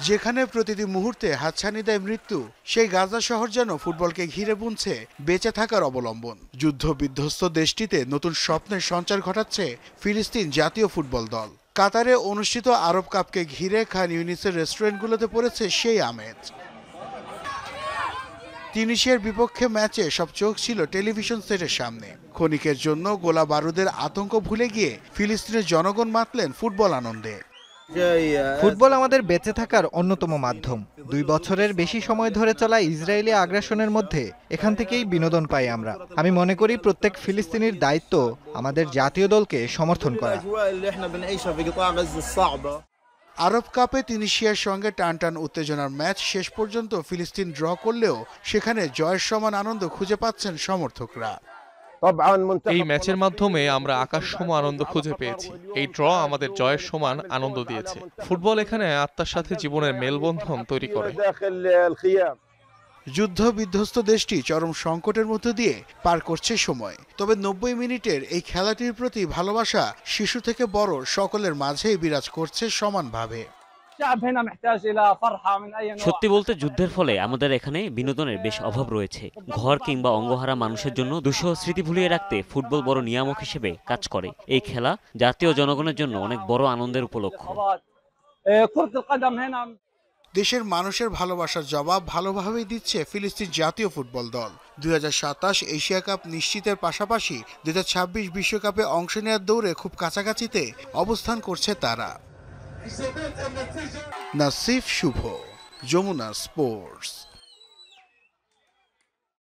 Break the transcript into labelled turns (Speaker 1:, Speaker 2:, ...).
Speaker 1: যেখানে প্রতিটি মুহূর্তে হাতছানি দেয় মৃত্যু, সেই গাজা শহর যেন ফুটবলকে ঘিরে বুনছে বেঁচে থাকার অবলম্বন। যুদ্ধ বিধ্বস্ত দেশটিতে নতুন স্বপ্নের সঞ্চার ঘটাচ্ছে ফিলিস্তিন জাতীয় ফুটবল দল। কাতারে অনুষ্ঠিত আরব কাপকে ঘিরে খান ইউনিসের রেস্টুরেন্টগুলোতে পড়েছে সেই আমেজ। তিউনিসিয়ার বিপক্ষে ম্যাচে সব চোখ ছিল টেলিভিশন সেটের সামনে। ক্ষণিকের জন্য গোলা বারুদের আতঙ্ক ভুলে গিয়ে ফিলিস্তিনের জনগণ মাতলেন ফুটবল আনন্দে।
Speaker 2: ফুটবল আমাদের বেঁচে থাকার অন্যতম মাধ্যম। 2 বছরের বেশি সময় ধরে চলা ইসরায়েলি আগ্রাসনের মধ্যে এখান থেকেই বিনোদন পাই আমরা। আমি মনে করি প্রত্যেক ফিলিস্তিনির দায়িত্ব আমাদের জাতীয় দলকে সমর্থন করা।
Speaker 1: আরব কাপে তিউনিসিয়ার সঙ্গে টানটান উত্তেজনার ম্যাচ শেষ পর্যন্ত ফিলিস্তিন ড্র করলেও সেখানে জয়ের সমান আনন্দ খুঁজে পাচ্ছেন সমর্থকরা।
Speaker 3: এই ম্যাচের মাধ্যমে আমরা আকাশসম আনন্দ খুঁজে পেয়েছি। এই ড্র আমাদের জয়ের সমান আনন্দ দিয়েছে। ফুটবল এখানে আত্মার সাথে জীবনের মেলবন্ধন তৈরি করে।
Speaker 1: যুদ্ধ বিধ্বস্ত দেশটি চরম সংকটের মধ্য দিয়ে পার করছে সময়। তবে 90 মিনিটের এই খেলাটির প্রতি ভালোবাসা শিশু থেকে বড় সকলের মাঝেই বিরাজ করছে সমানভাবে।
Speaker 4: সত্যি বলতে যুদ্ধের ফলে আমাদের এখানে বিনোদনের বেশ অভাব রয়েছে। ঘর কিংবা অঙ্গহারা মানুষের জন্য দুঃসহ স্মৃতি ভুলিয়ে রাখতে ফুটবল বড় নিয়ামক হিসেবে কাজ করে। এই খেলা জাতীয় জনগণের জন্য অনেক বড় আনন্দের উপলক্ষ।
Speaker 1: দেশের মানুষের ভালোবাসার জবাব ভালোভাবেই দিচ্ছে ফিলিস্তিন জাতীয় ফুটবল দল। 2027 এশিয়া কাপ নিশ্চিতের পাশাপাশি 2026 বিশ্বকাপে অংশ নেওয়ার দৌড়ে খুব কাছাকাছিতে অবস্থান করছে তারা। নাসিফ শুভ, যমুনা স্পোর্টস।